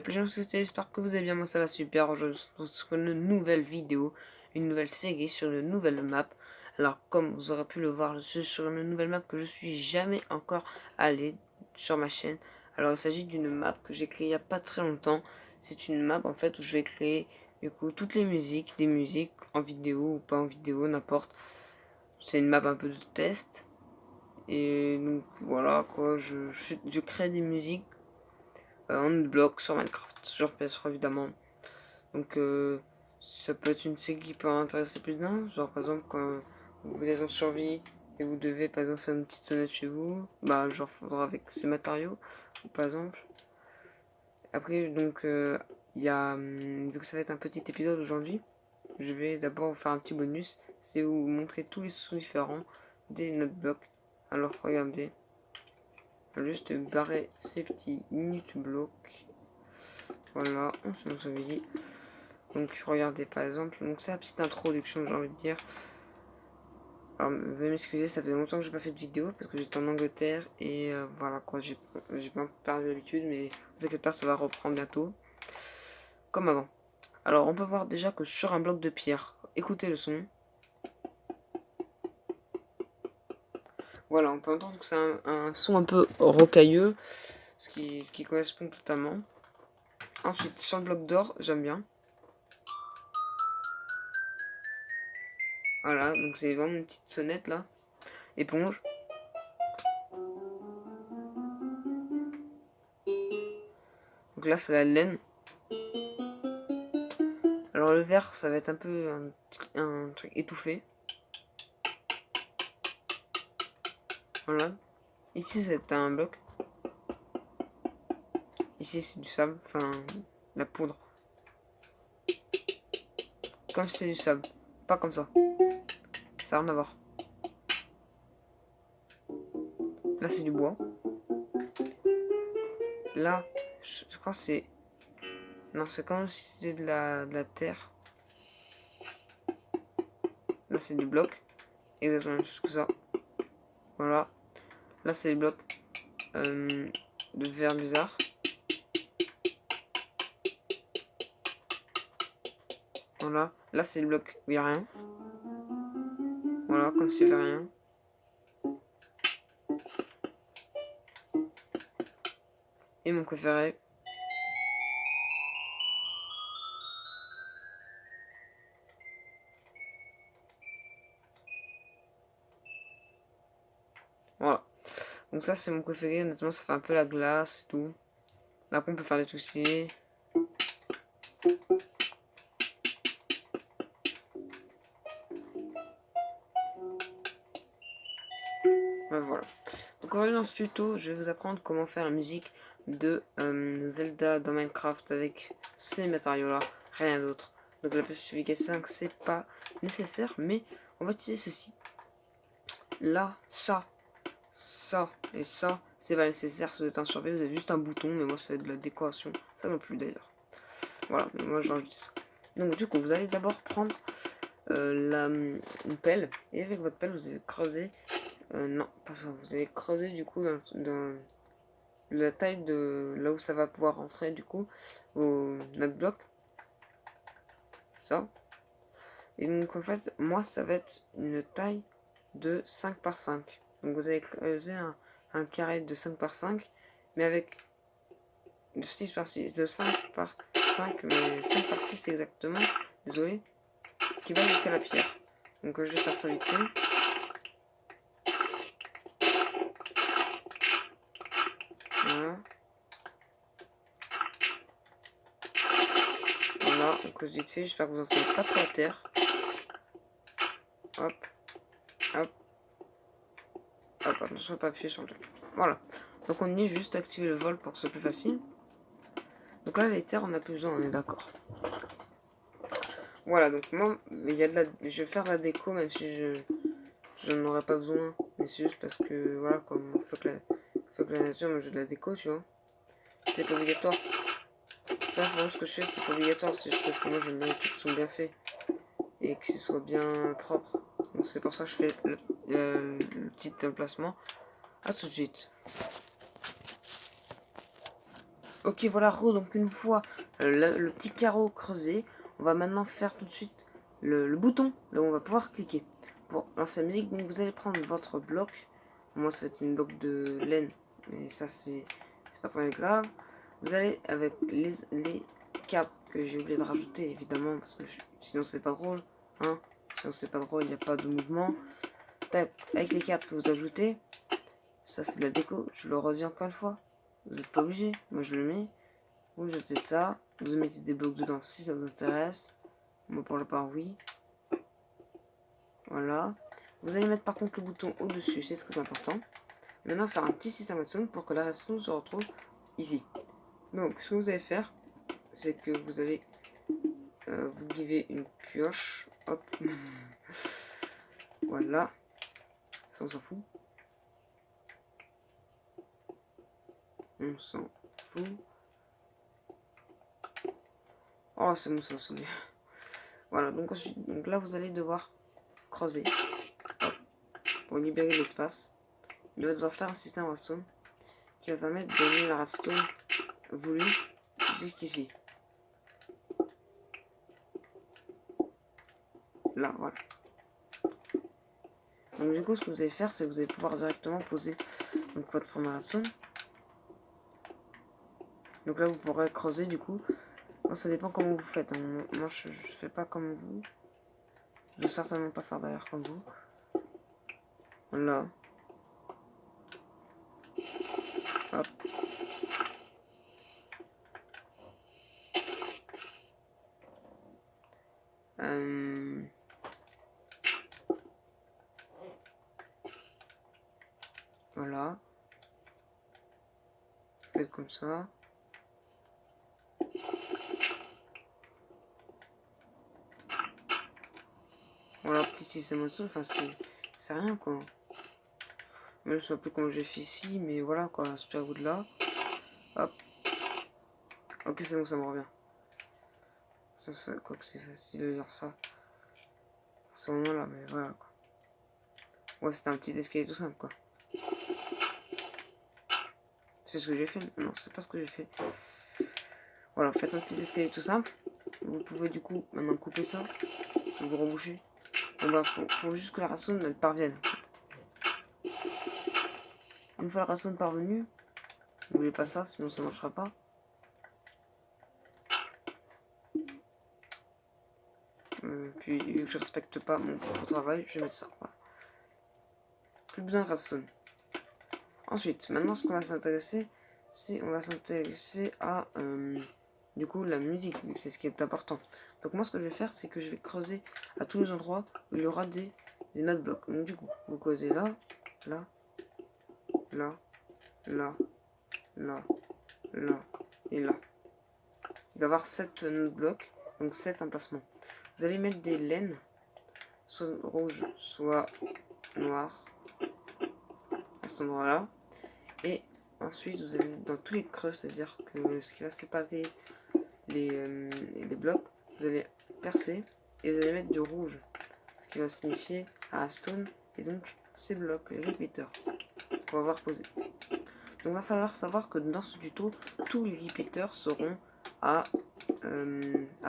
up les gens, j'espère que vous allez bien, moi ça va super. Aujourd'hui on se retrouve sur une nouvelle vidéo, une nouvelle série sur une nouvelle map. Alors comme vous aurez pu le voir, je suis sur une nouvelle map que je suis jamais encore allé sur ma chaîne. Alors il s'agit d'une map que j'ai créée il n'y a pas très longtemps. C'est une map en fait où je vais créer du coup toutes les musiques, des musiques en vidéo ou pas en vidéo, n'importe. C'est une map un peu de test. Et donc voilà quoi, je crée des musiques en bloc sur Minecraft, sur PS3 évidemment. Donc ça peut être une série qui peut intéresser plus d'un. Genre par exemple quand vous êtes en survie et vous devez par exemple faire une petite sonnette chez vous, bah genre faudra avec ces matériaux, par exemple. Après donc il y a, vu que ça va être un petit épisode aujourd'hui, je vais d'abord vous faire un petit bonus, c'est vous montrer tous les sons différents des notes blocs. Alors regardez, juste barrer ces petits minutes blocs. Voilà, on se dit. Donc regardez par exemple, donc c'est la petite introduction, j'ai envie de dire. Alors veuillez m'excuser, ça fait longtemps que j'ai pas fait de vidéo parce que j'étais en Angleterre et voilà quoi, j'ai pas perdu l'habitude, mais ne vous inquiétez pas, ça va reprendre bientôt comme avant. Alors on peut voir déjà que sur un bloc de pierre, écoutez le son. Voilà, on peut entendre que c'est un son un peu rocailleux, ce qui correspond totalement. Ensuite sur le bloc d'or, j'aime bien. Voilà, donc c'est vraiment une petite sonnette là, éponge. Donc là c'est la laine. Alors le vert ça va être un peu un truc étouffé. Voilà. Ici c'est un bloc. Ici c'est du sable, enfin la poudre. Comme si c'est du sable, pas comme ça. Ça n'a rien à voir. Là c'est du bois. Là, je crois que c'est... Non, c'est comme si c'était de la terre. Là c'est du bloc. Exactement la même chose que ça. Voilà. Là c'est des blocs de verre bizarre. Voilà. Là c'est le bloc où il n'y a rien. Voilà, comme s'il n'y avait rien. Et mon préféré. Voilà. Donc ça c'est mon préféré. Honnêtement ça fait un peu la glace et tout. Là on peut faire des toussiers. Ben voilà. Donc aujourd'hui dans ce tuto, je vais vous apprendre comment faire la musique de Zelda dans Minecraft avec ces matériaux-là, rien d'autre. Donc la PlayStation 5 c'est pas nécessaire, mais on va utiliser ceci. Là, ça et ça, c'est pas nécessaire. Si vous êtes en survie, vous avez juste un bouton, mais moi ça va être de la décoration, ça non plus d'ailleurs. Voilà, mais moi j'ai rajouté ça. Donc du coup, vous allez d'abord prendre une pelle, et avec votre pelle, vous allez creuser. Non, pas ça. Vous allez creuser du coup dans la taille de là où ça va pouvoir rentrer du coup au notre bloc. Ça. Et donc en fait, moi ça va être une taille de 5 par 5. Donc vous allez creuser un carré de 5 par 5, mais avec de 6 par 6, de 5 par 5, mais 5 par 6 exactement, désolé, qui va jusqu'à la pierre. Donc je vais faire ça vite fait. Voilà. Voilà, on creuse vite fait, j'espère que vous n'entendez pas trop la terre. Hop, hop, hop, attention à pas appuyer sur le truc. Voilà, donc on y est, juste activer le vol pour que ce soit plus facile. Donc là les terres on n'a plus besoin, on est d'accord. Voilà, donc moi il y a je vais faire de la déco même si je n'en aurais pas besoin. Mais c'est juste parce que voilà, comme on fait que la nature, moi je veux de la déco, tu vois. C'est pas obligatoire. Ça vraiment ce que je fais, c'est pas obligatoire, c'est juste parce que moi j'aime bien les trucs qui sont bien faits. Et que ce soit bien propre. Donc c'est pour ça que je fais le petit emplacement. A tout de suite. Ok, voilà, donc une fois le petit carreau creusé, on va maintenant faire tout de suite le bouton, là où on va pouvoir cliquer. Pour lancer la musique, donc vous allez prendre votre bloc. Moi, ça va être une bloc de laine, mais ça, c'est pas très grave. Vous allez avec les cadres que j'ai oublié de rajouter, évidemment, parce que sinon, c'est pas drôle. Hein, sinon, c'est pas drôle, il n'y a pas de mouvement. Tac, avec les cadres que vous ajoutez, ça, c'est de la déco, je le redis encore une fois. Vous n'êtes pas obligé, moi je le mets. Vous jetez ça, vous mettez des blocs dedans si ça vous intéresse. Moi pour la part oui. Voilà. Vous allez mettre par contre le bouton au-dessus, c'est très important. Maintenant faire un petit système redstone pour que la redstone se retrouve ici. Donc ce que vous allez faire, c'est que vous allez vous giver une pioche. Hop. Voilà. Ça on s'en fout. On s'en fout. Oh c'est bon, ça va saouler. Voilà, donc ensuite, donc là vous allez devoir creuser. Hop, pour libérer l'espace. Il va devoir faire un système redstone qui va permettre de donner la redstone voulue jusqu'ici. Là, voilà. Donc du coup, ce que vous allez faire, c'est que vous allez pouvoir directement poser donc, votre première redstone. Donc là, vous pourrez creuser du coup. Moi, ça dépend comment vous faites. Hein. Moi, je fais pas comme vous. Je vais certainement pas faire d'ailleurs comme vous. Voilà. Hop. Voilà. Faites comme ça. Voilà, petit système redstone. Enfin, c'est rien quoi. Même je sais plus comment j'ai fait ici, mais voilà quoi. Spare wood là. Hop. Ok, c'est bon, ça me revient. Ça se fait quoi que c'est facile de dire ça. À ce moment-là, mais voilà quoi. Ouais, c'était un petit escalier tout simple quoi. C'est ce que j'ai fait. Non, c'est pas ce que j'ai fait. Voilà, faites un petit escalier tout simple. Vous pouvez du coup maintenant couper ça. Vous rebouchez. Bon bah, faut juste que la racine elle parvienne. En fait. Une fois la racine parvenue, n'oubliez pas ça, sinon ça marchera pas. Puis vu que je respecte pas mon propre travail, je vais mettre ça. Voilà. Plus besoin de redstone. Ensuite, maintenant ce qu'on va s'intéresser, c'est on va s'intéresser à du coup la musique, c'est ce qui est important. Donc moi ce que je vais faire, c'est que je vais creuser à tous les endroits où il y aura des notes blocs. Donc du coup, vous creusez là, là, là, là, là, là et là. Il va y avoir 7 notes blocs, donc 7 emplacements. Vous allez mettre des laines, soit rouge, soit noir, à cet endroit-là. Et ensuite, vous allez dans tous les creux, c'est-à-dire que ce qui va séparer les blocs, vous allez percer et vous allez mettre du rouge, ce qui va signifier redstone et donc ces blocs, les repeaters, pour avoir posé. Donc il va falloir savoir que dans ce tuto, tous les repeaters seront à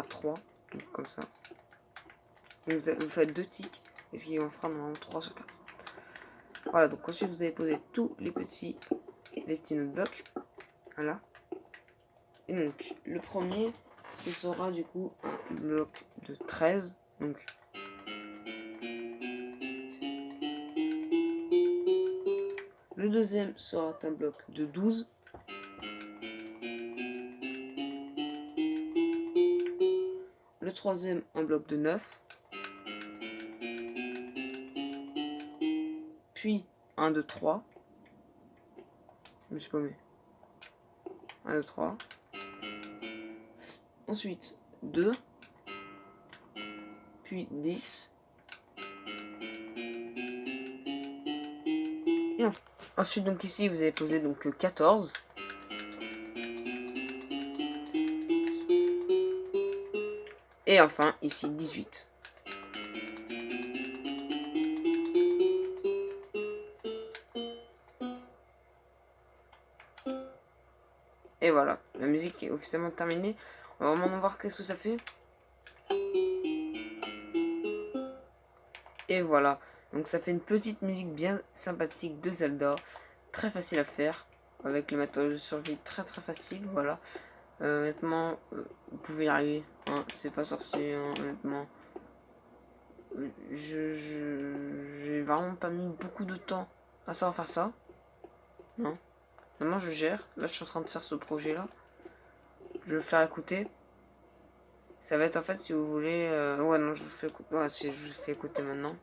3, donc comme ça. Donc vous faites 2 ticks, et ce qui en fera normalement 3 sur 4. Voilà, donc ensuite vous allez poser tous les petits notes blocs. Voilà. Et donc, le premier, ce sera du coup un bloc de 13. Donc, le deuxième sera un bloc de 12. Le troisième, un bloc de 9. Puis, un de 3. Je me suis paumé. Un de 3. Ensuite, 2. Puis 10. Et ensuite, donc ici, vous avez posé donc 14. Et enfin, ici, 18. Et voilà, la musique musique est officiellement terminée. On va vraiment voir qu'est-ce que ça fait. Et voilà. Donc ça fait une petite musique bien sympathique de Zelda. Très facile à faire. Avec le matériel de survie très facile. Voilà. Honnêtement, vous pouvez y arriver. Hein, c'est pas sorcier, hein, honnêtement. J'ai vraiment pas mis beaucoup de temps à savoir faire ça. Non. Maintenant je gère. Là je suis en train de faire ce projet là. Je vais le faire écouter. Ça va être en fait si vous voulez. Ouais non je vous fais écouter. Ouais si je vous fais écouter maintenant.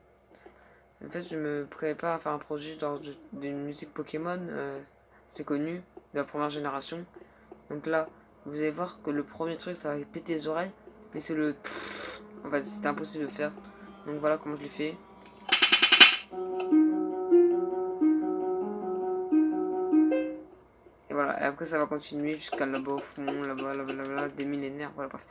En fait je me prépare à faire un projet genre d'une musique Pokémon. C'est connu. De la première génération. Donc là, vous allez voir que le premier truc ça va péter les oreilles. Mais c'est le. En fait c'est impossible de faire. Donc voilà comment je l'ai fait. Et voilà, et après ça va continuer jusqu'à là-bas au fond, là-bas, des millénaires, voilà, bref.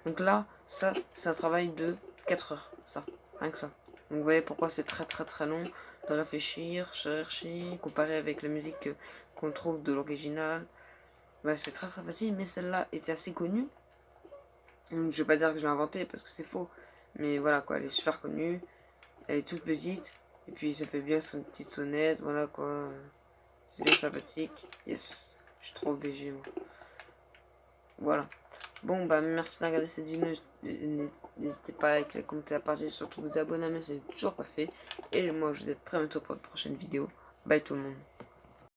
Donc là, ça, c'est un travail de 4 heures, ça, rien que ça. Donc vous voyez pourquoi c'est très long de réfléchir, chercher, comparer avec la musique qu'on trouve de l'original. Bah, c'est très facile, mais celle-là était assez connue. Donc je vais pas dire que je l'ai inventée parce que c'est faux. Mais voilà quoi, elle est super connue, elle est toute petite, et puis ça fait bien son petite sonnette, voilà quoi. C'est bien sympathique. Yes. Je suis trop obligé, moi. Voilà. Bon, bah, merci de regarder cette vidéo. N'hésitez pas à liker, à commenter, à partager, surtout vous abonner à ma chaîne, c'est toujours pas fait. Et moi, je vous dis à très bientôt pour une prochaine vidéo. Bye tout le monde.